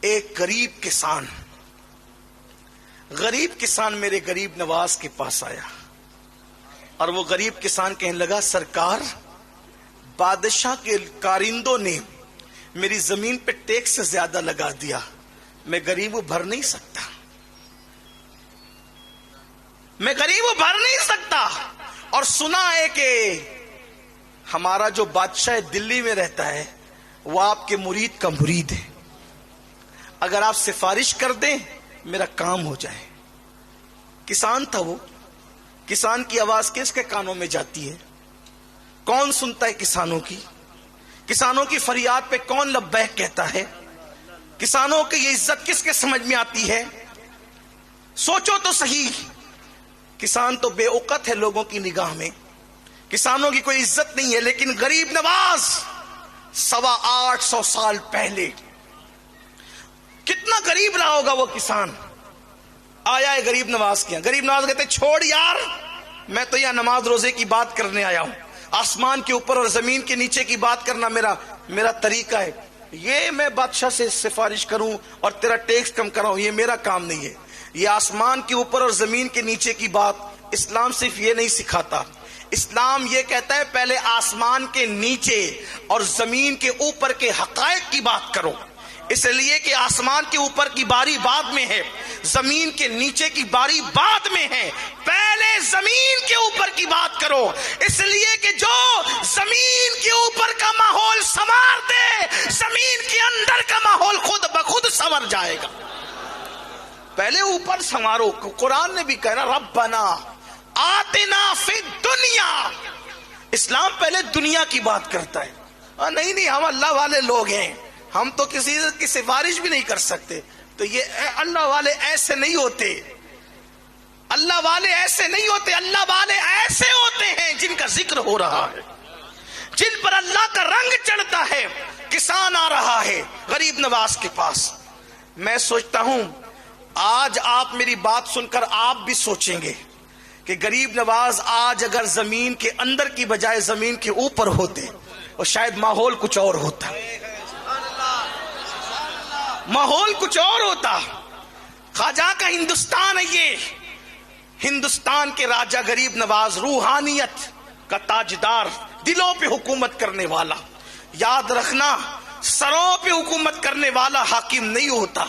ایک غریب کسان میرے غریب نواز کے پاس آیا اور وہ غریب کسان کہنے لگا سرکار بادشاہ کے کارندوں نے میری زمین پہ ٹیکس سے زیادہ لگا دیا، میں غریب بھر نہیں سکتا، اور سنا ہے کہ ہمارا جو بادشاہ دلی میں رہتا ہے وہ آپ کے مرید کا مرید ہے، اگر آپ سفارش کر دیں میرا کام ہو جائے۔ کسان تھا وہ، کسان کی آواز کس کے کانوں میں جاتی ہے؟ کون سنتا ہے کسانوں کی فریاد پہ کون لبیک کہتا ہے؟ کسانوں کی یہ عزت کس کے سمجھ میں آتی ہے؟ سوچو تو صحیح، کسان تو بے اوقت ہے لوگوں کی نگاہ میں، کسانوں کی کوئی عزت نہیں ہے، لیکن غریب نواز 850 سال پہلے کتنا غریب رہا ہوگا وہ کسان، آیا ہے غریب نواز کے یہاں۔ غریب نواز کہتے چھوڑ یار، میں تو یہاں نماز روزے کی بات کرنے آیا ہوں، آسمان کے اوپر اور زمین کے نیچے کی بات کرنا میرا طریقہ ہے، یہ میں بادشاہ سے سفارش کروں اور تیرا ٹیکس کم کراؤں، یہ میرا کام نہیں ہے۔ یہ آسمان کے اوپر اور زمین کے نیچے کی بات اسلام صرف یہ نہیں سکھاتا، اسلام یہ کہتا ہے پہلے آسمان کے نیچے اور زمین کے اوپر کے حقائق کی بات کرو، اس لیے کہ آسمان کے اوپر کی باری بعد میں ہے، زمین کے نیچے کی باری بعد میں ہے، پہلے زمین کے اوپر کی بات کرو، اس لیے کہ جو زمین کے اوپر کا ماحول سنوار دے زمین کے اندر کا ماحول خود بخود سنور جائے گا۔ پہلے اوپر سنوارو، قرآن نے بھی کہا ربنا آتنا فی الدنیا، اسلام پہلے دنیا کی بات کرتا ہے، نہیں ہم اللہ والے لوگ ہیں، ہم تو کسی کی سفارش بھی نہیں کر سکتے، تو یہ اللہ والے ایسے نہیں ہوتے، اللہ والے ایسے نہیں ہوتے، اللہ والے ایسے ہوتے ہیں جن کا ذکر ہو رہا ہے، جن پر اللہ کا رنگ چڑھتا ہے۔ کسان آ رہا ہے غریب نواز کے پاس، میں سوچتا ہوں آج آپ میری بات سن کر آپ بھی سوچیں گے کہ غریب نواز آج اگر زمین کے اندر کی بجائے زمین کے اوپر ہوتے اور شاید ماحول کچھ اور ہوتا، ماحول کچھ اور ہوتا۔ خواجہ کا ہندوستان ہے یہ، ہندوستان کے راجہ غریب نواز، روحانیت کا تاجدار، دلوں پہ حکومت کرنے والا۔ یاد رکھنا سروں پہ حکومت کرنے والا حاکم نہیں ہوتا،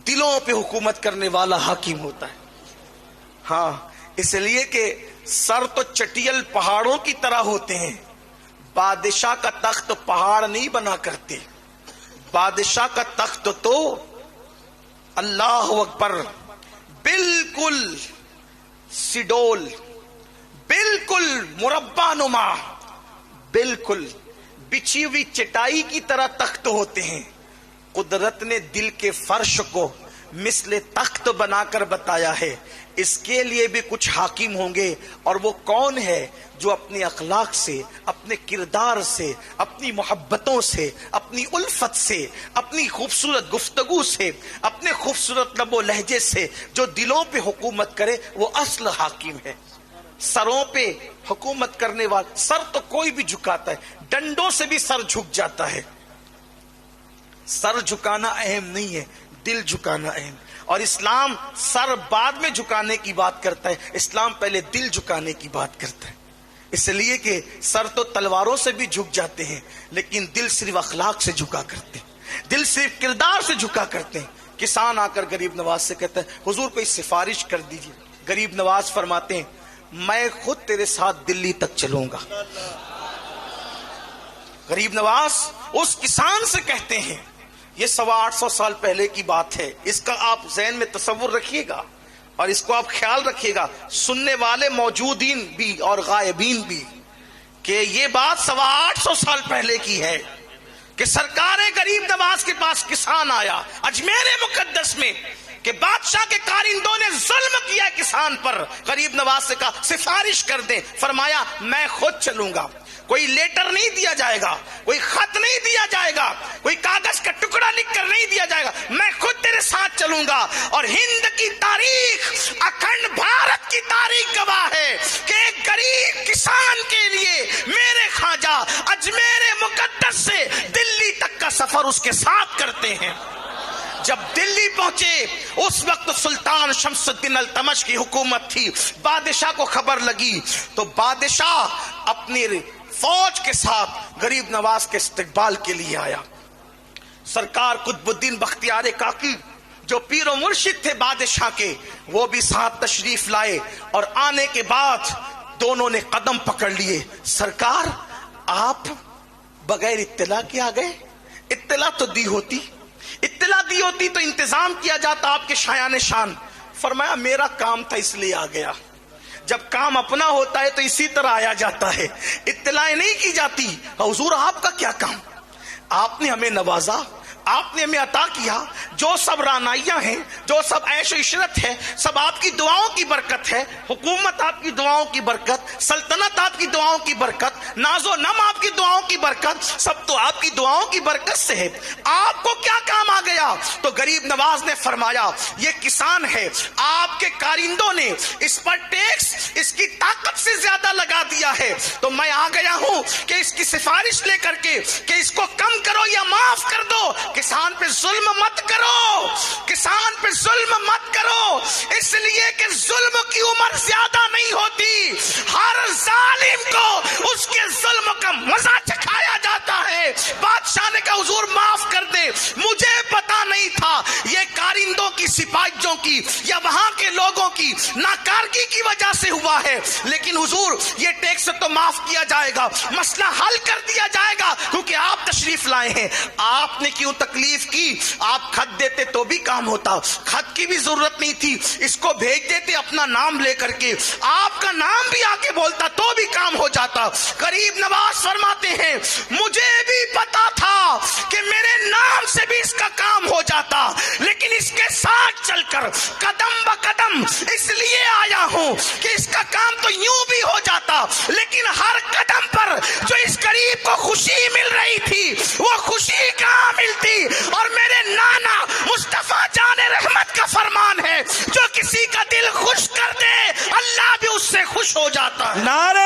دلوں پہ حکومت کرنے والا حاکم ہوتا ہے۔ ہاں، اس لیے کہ سر تو چٹیل پہاڑوں کی طرح ہوتے ہیں، بادشاہ کا تخت پہاڑ نہیں بنا کرتے، بادشاہ کا تخت تو اللہ اکبر بالکل سڈول، بالکل مربع نما، بالکل بچھی ہوئی چٹائی کی طرح تخت ہوتے ہیں۔ قدرت نے دل کے فرش کو مثل تخت بنا کر بتایا ہے، اس کے لیے بھی کچھ حاکم ہوں گے، اور وہ کون ہے جو اپنے اخلاق سے، اپنے کردار سے، اپنی محبتوں سے، اپنی الفت سے، اپنی خوبصورت گفتگو سے، اپنے خوبصورت لب و لہجے سے جو دلوں پہ حکومت کرے، وہ اصل حاکم ہے۔ سروں پہ حکومت کرنے والا، سر تو کوئی بھی جھکاتا ہے، ڈنڈوں سے بھی سر جھک جاتا ہے، سر جھکانا اہم نہیں ہے، دل جھکانا اہم، اور اسلام سر بعد میں جھکانے کی بات کرتا ہے، اسلام پہلے دل جھکانے کی بات کرتا ہے، اس لیے کہ سر تو تلواروں سے بھی جھک جاتے ہیں لیکن دل صرف اخلاق سے جھکا کرتے ہیں، دل صرف کردار سے جھکا کرتے ہیں۔ کسان آ کر غریب نواز سے کہتا ہے حضور کوئی سفارش کر دیجیے، غریب نواز فرماتے ہیں میں خود تیرے ساتھ دلی تک چلوں گا۔ غریب نواز اس کسان سے کہتے ہیں، یہ 850 سال پہلے کی بات ہے، اس کا آپ ذہن میں تصور رکھیے گا اور اس کو آپ خیال رکھیے گا، سننے والے موجودین بھی اور غائبین بھی، کہ یہ بات 850 سال پہلے کی ہے کہ سرکار غریب نواز کے پاس کسان آیا اجمیر مقدس میں کہ بادشاہ کے کارندوں نے ظلم کیا کسان پر، غریب نواز سے کہا سفارش کر دیں، فرمایا میں خود چلوں گا، کوئی لیٹر نہیں دیا جائے گا، کوئی خط نہیں دیا جائے گا، کوئی کاغذ کا ٹکڑا لکھ کر نہیں دیا جائے گا، میں خود تیرے ساتھ چلوں گا۔ اور ہند کی تاریخ، اکھنڈ بھارت کی تاریخ گواہ ہے کہ ایک غریب کسان کے لیے میرے خواجہ اجمیر مقدس سے دلی تک کا سفر اس کے ساتھ کرتے ہیں۔ جب دلی پہنچے اس وقت سلطان شمس الدین التمش کی حکومت تھی. بادشاہ کو خبر لگی تو بادشاہ اپنی فوج کے ساتھ غریب نواز کے استقبال کے لیے آیا. سرکار قطب الدین بختیار کاکی جو پیر و مرشد تھے بادشاہ کے, وہ بھی ساتھ تشریف لائے, اور آنے کے بعد دونوں نے قدم پکڑ لیے. سرکار آپ بغیر اطلاع کے آ گئے؟ اطلاع تو دی ہوتی, اطلاع دی ہوتی تو انتظام کیا جاتا آپ کے شایان شان. فرمایا میرا کام تھا اس لیے آ گیا. جب کام اپنا ہوتا ہے تو اسی طرح آیا جاتا ہے, اطلاعیں نہیں کی جاتی. حضور آپ کا کیا کام؟ آپ نے ہمیں نوازا, آپ نے ہمیں عطا کیا. جو سب رانائیاں ہیں, جو سب عیش و عشرت ہے, سب آپ کی دعاؤں کی برکت ہے. حکومت آپ کی دعاؤں کی برکت, سلطنت آپ کی دعاؤں کی برکت, ناز و نم آپ کی دعاؤں کی برکت, سب تو آپ کی دعاؤں کی برکت سے ہے. آپ کو کیا کام آ گیا؟ تو غریب نواز نے فرمایا یہ کسان ہے, آپ کے کارندوں نے اس پر ٹیکس اس کی طاقت سے زیادہ لگا دیا ہے, تو میں آ گیا ہوں کہ اس کی سفارش لے کر کے کہ اس کو کم کرو یا معاف کر دو. کسان پہ ظلم مت کرو, کسان پہ ظلم مت کرو, اس لیے کہ ظلم کی عمر زیادہ نہیں ہوتی. ہر ظالم کو اس کے ظلم کا مزہ چکھایا جاتا ہے. بادشاہ نے کہا حضور معاف کر دے, مجھے پتا نہیں تھا یہ کارندوں کی, سپاہیوں کی یا وہاں کے لوگوں کی ناکارگی کی وجہ سے ہوا ہے, لیکن حضور یہ ٹیکس تو معاف کیا جائے گا, مسئلہ حل کر دیا جائے گا کیونکہ آپ تشریف لائے ہیں. آپ نے کیوں تکلیف کی؟ آپ خط دیتے تو بھی کام ہوتا, خط کی بھی ضرورت نہیں تھی, اس کو بھیج دیتے اپنا نام لے کر کے, آپ کا نام بھی آ کے بولتا تو بھی کام ہو جاتا. غریب نواز فرماتے ہیں مجھے بھی پتا تھا کہ میرے نام سے بھی اس کا کام ہو جاتا, لیکن اس کے ساتھ چل کر قدم ب قدم اس لیے آیا ہوں کہ اس کا کام تو یوں بھی ہو جاتا, لیکن ہر قدم پر جو اس غریب کو خوشی مل رہی تھی وہ خوشی کہاں ملتی. اور میرے نانا مصطفیٰ جان رحمت کا فرمان ہے جو کسی کا دل خوش کر دے اللہ بھی اس سے خوش ہو جاتا ہے. نعرہ